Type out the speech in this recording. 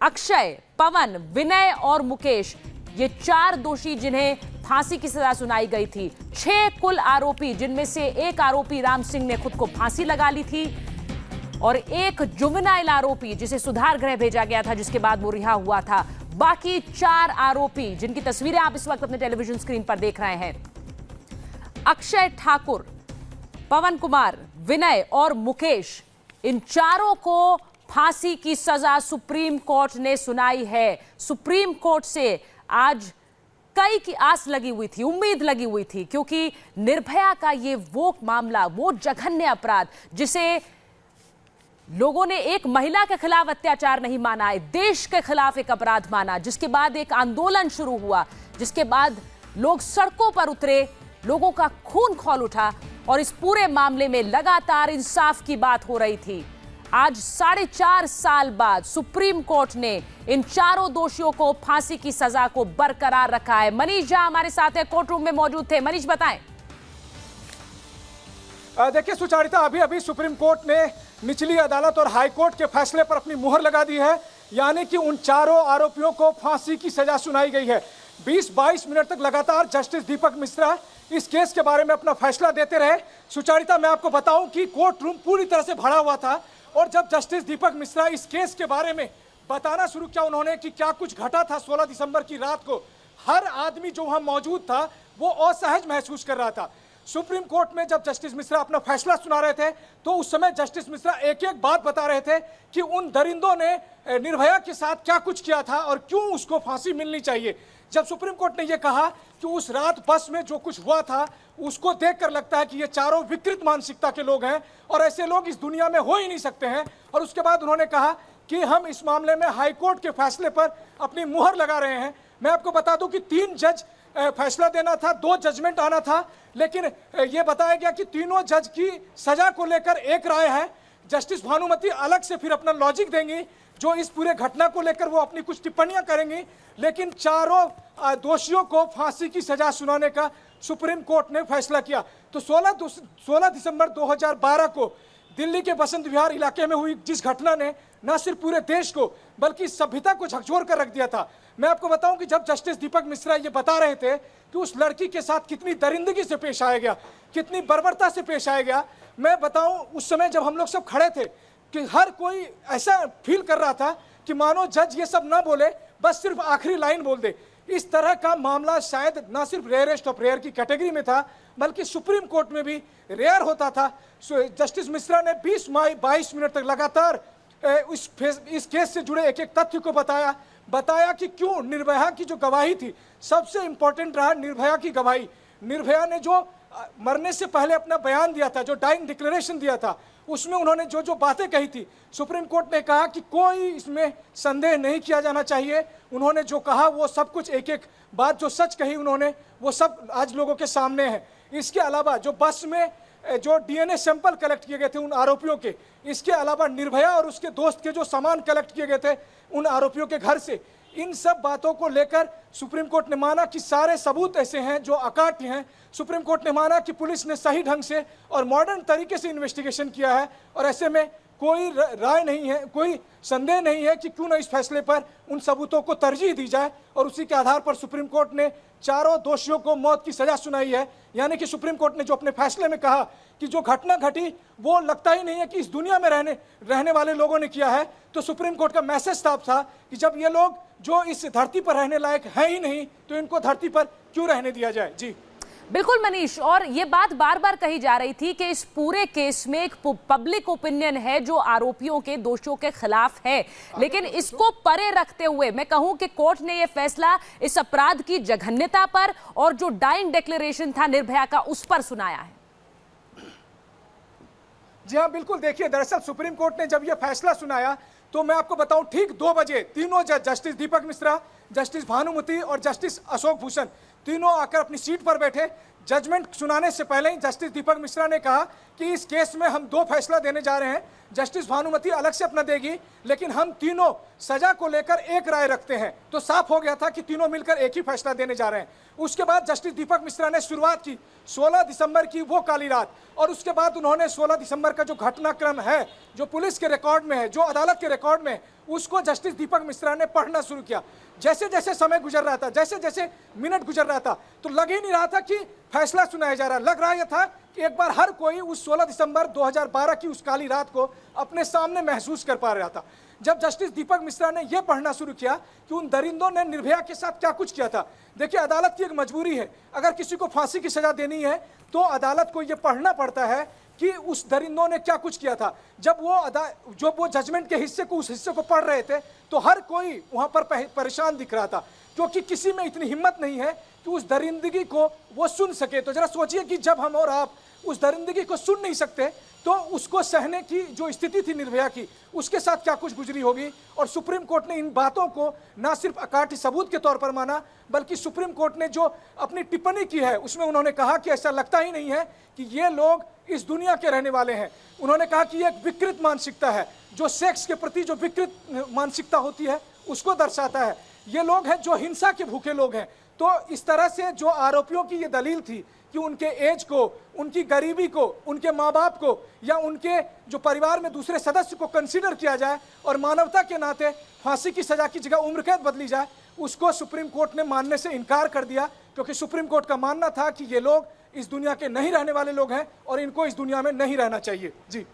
अक्षय, पवन, विनय और मुकेश, ये 4 दोषी जिन्हें फांसी की सजा सुनाई गई थी। 6 कुल आरोपी, जिनमें से एक आरोपी राम सिंह ने खुद को फांसी लगा ली थी और एक जुवेनाइल आरोपी जिसे सुधार गृह भेजा गया था, जिसके बाद वो रिहा हुआ था। बाकी 4 आरोपी जिनकी तस्वीरें आप इस वक्त अपने टेलीविजन स्क्रीन पर देख रहे हैं, अक्षय ठाकुर, पवन कुमार, विनय और मुकेश, इन चारों को फांसी की सजा सुप्रीम कोर्ट ने सुनाई है। सुप्रीम कोर्ट से आज कई की आस लगी हुई थी, उम्मीद लगी हुई थी, क्योंकि निर्भया का ये वो मामला, वो जघन्य अपराध जिसे लोगों ने एक महिला के खिलाफ अत्याचार नहीं माना है, देश के खिलाफ एक अपराध माना, जिसके बाद एक आंदोलन शुरू हुआ, जिसके बाद लोग सड़कों पर उतरे, लोगों का खून खौल उठा और इस पूरे मामले में लगातार इंसाफ की बात हो रही थी। आज 4.5 साल बाद सुप्रीम कोर्ट ने इन चारों दोषियों को फांसी की सजा को बरकरार रखा है। मनीष झा हमारे साथ है, कोर्ट रूम में मौजूद थे। मनीष, बताएं। देखिए सुचारिता, अभी सुप्रीम कोर्ट ने निचली अदालत और हाई कोर्ट के फैसले पर अपनी मुहर लगा दी है, यानी कि उन चारों आरोपियों को फांसी की सजा सुनाई गई है। 20-22 मिनट तक लगातार जस्टिस दीपक मिश्रा इस केस के बारे में अपना फैसला देते रहे। सुचारिता, मैं आपको बताऊं कि कोर्ट रूम पूरी तरह से भरा हुआ था और जब जस्टिस दीपक मिश्रा इस केस के बारे में बताना शुरू किया उन्होंने कि क्या कुछ घटा था 16 दिसंबर की रात को, हर आदमी जो वहां मौजूद था वो असहज महसूस कर रहा था। सुप्रीम कोर्ट में जब जस्टिस मिश्रा अपना फैसला सुना रहे थे तो उस समय जस्टिस मिश्रा एक एक बात बता रहे थे कि उन दरिंदों ने निर्भया के साथ क्या कुछ किया था और क्यों उसको फांसी मिलनी चाहिए। जब सुप्रीम कोर्ट ने यह कहा कि उस रात बस में जो कुछ हुआ था उसको देखकर लगता है कि ये चारों विकृत मानसिकता के लोग हैं और ऐसे लोग इस दुनिया में हो ही नहीं सकते हैं, और उसके बाद उन्होंने कहा कि हम इस मामले में हाई कोर्ट के फैसले पर अपनी मुहर लगा रहे हैं। मैं आपको बता दूं कि 3 जज फैसला देना था, 2 जजमेंट आना था, लेकिन यह बताया गया कि तीनों जज की सजा को लेकर एक राय है। जस्टिस भानुमति अलग से फिर अपना लॉजिक देंगी, जो इस पूरे घटना को लेकर वो अपनी कुछ टिप्पणियां करेंगी, लेकिन चारों दोषियों को फांसी की सजा सुनाने का सुप्रीम कोर्ट ने फैसला किया। तो 16 दिसंबर 2012 को दिल्ली के बसंत विहार इलाके में हुई जिस घटना ने न सिर्फ पूरे देश को बल्कि सभ्यता को झकझोर कर रख दिया था। मैं आपको बताऊं कि जब जस्टिस दीपक मिश्रा ये बता रहे थे कि उस लड़की के साथ कितनी दरिंदगी से पेश आया गया, कितनी बर्बरता से पेश आया गया, मैं बताऊं उस समय जब हम लोग सब खड़े थे कि हर कोई ऐसा फील कर रहा था कि मानो जज ये सब ना बोले, बस सिर्फ आखिरी लाइन बोल दे। इस तरह का मामला शायद ना सिर्फ रेयरेस्ट ऑफ रेयर की कैटेगरी में था बल्कि सुप्रीम कोर्ट में भी रेयर होता था। जस्टिस मिश्रा ने 22 मिनट तक लगातार इस केस से जुड़े एक एक तथ्य को बताया कि क्यों निर्भया की जो गवाही थी, सबसे इंपॉर्टेंट रहा निर्भया की गवाही। निर्भया ने जो मरने से पहले अपना बयान दिया था, जो डाइंग डिक्लेरेशन दिया था, उसमें उन्होंने जो जो बातें कही थी, सुप्रीम कोर्ट ने कहा कि कोई इसमें संदेह नहीं किया जाना चाहिए। उन्होंने जो कहा वो सब कुछ एक एक बात जो सच कही उन्होंने, वो सब आज लोगों के सामने है। इसके अलावा जो बस में जो डीएनए सैंपल कलेक्ट किए गए थे उन आरोपियों के, इसके अलावा निर्भया और उसके दोस्त के जो सामान कलेक्ट किए गए थे उन आरोपियों के घर से, इन सब बातों को लेकर सुप्रीम कोर्ट ने माना कि सारे सबूत ऐसे हैं जो अकाट्य हैं। सुप्रीम कोर्ट ने माना कि पुलिस ने सही ढंग से और मॉडर्न तरीके से इन्वेस्टिगेशन किया है और ऐसे में कोई राय नहीं है, कोई संदेह नहीं है कि क्यों न इस फैसले पर उन सबूतों को तरजीह दी जाए, और उसी के आधार पर सुप्रीम कोर्ट ने चारों दोषियों को मौत की सजा सुनाई है। यानी कि सुप्रीम कोर्ट ने जो अपने फैसले में कहा कि जो घटना घटी वो लगता ही नहीं है कि इस दुनिया में रहने वाले लोगों ने किया है, तो सुप्रीम कोर्ट का मैसेज साफ था कि जब ये लोग जो इस धरती पर रहने लायक है ही नहीं तो इनको धरती पर क्यों रहने दिया जाए। जी बिल्कुल मनीष, और ये बात बार बार कही जा रही थी कि इस पूरे केस में एक पब्लिक ओपिनियन है जो आरोपियों के, दोषियों के खिलाफ है, लेकिन इसको परे रखते हुए मैं कहूं कि कोर्ट ने यह फैसला इस अपराध की जघन्यता पर और जो डाइंग डिक्लेरेशन था निर्भया का उस पर सुनाया है। जी हाँ बिल्कुल, देखिए दरअसल सुप्रीम कोर्ट ने जब यह फैसला सुनाया तो मैं आपको बताऊं ठीक 2 बजे तीनों जज, जस्टिस दीपक मिश्रा, जस्टिस भानुमति और जस्टिस अशोक भूषण, तीनों आकर अपनी सीट पर बैठे। जजमेंट सुनाने से पहले ही जस्टिस दीपक मिश्रा ने कहा कि इस केस में हम 2 फैसला देने जा रहे हैं। जस्टिस भानुमति अलग से अपना देगी, लेकिन हम तीनों सजा को लेकर एक राय रखते हैं। तो साफ हो गया था कि तीनों मिलकर एक ही फैसला देने जा रहे हैं। उसके बाद जस्टिस दीपक मिश्रा ने शुरुआत की 16 दिसंबर की वो काली रात, और उसके बाद उन्होंने 16 दिसंबर का जो घटनाक्रम है, जो पुलिस के रिकॉर्ड में है, जो अदालत के रिकॉर्ड में है, उसको जस्टिस दीपक मिश्रा ने पढ़ना शुरू किया। जैसे जैसे समय गुजर रहा था, जैसे जैसे मिनट गुजर रहा था, तो लग ही नहीं रहा था कि फैसला सुनाया जा रहा। लग रहा यह था कि एक बार हर कोई उस 16 दिसंबर 2012 की उस काली रात को अपने सामने महसूस कर पा रहा था। जब जस्टिस दीपक मिश्रा ने यह पढ़ना शुरू किया कि उन दरिंदों ने निर्भया के साथ क्या कुछ किया था। देखिए, अदालत की एक मजबूरी है, अगर किसी को फांसी की सजा देनी है तो अदालत को यह पढ़ना पड़ता है कि उस दरिंदों ने क्या कुछ किया था। जब वो जजमेंट के हिस्से को, उस हिस्से को पढ़ रहे थे, तो हर कोई वहां पर परेशान दिख रहा था, क्योंकि किसी में इतनी हिम्मत नहीं है कि उस दरिंदगी को वो सुन सके। तो जरा सोचिए कि जब हम और आप उस दरिंदगी को सुन नहीं सकते, तो उसको सहने की जो स्थिति थी निर्भया की, उसके साथ क्या कुछ गुजरी होगी। और सुप्रीम कोर्ट ने इन बातों को ना सिर्फ अकाट्य सबूत के तौर पर माना, बल्कि सुप्रीम कोर्ट ने जो अपनी टिप्पणी की है उसमें उन्होंने कहा कि ऐसा लगता ही नहीं है कि ये लोग इस दुनिया के रहने वाले हैं। उन्होंने कहा कि ये एक विकृत मानसिकता है, जो सेक्स के प्रति जो विकृत मानसिकता होती है उसको दर्शाता है। ये लोग हैं जो हिंसा के भूखे लोग हैं। तो इस तरह से जो आरोपियों की ये दलील थी कि उनके एज को, उनकी गरीबी को, उनके माँ बाप को, या उनके जो परिवार में दूसरे सदस्य को कंसीडर किया जाए और मानवता के नाते फांसी की सजा की जगह उम्र कैद बदली जाए, उसको सुप्रीम कोर्ट ने मानने से इनकार कर दिया, क्योंकि सुप्रीम कोर्ट का मानना था कि ये लोग इस दुनिया के नहीं रहने वाले लोग हैं और इनको इस दुनिया में नहीं रहना चाहिए। जी।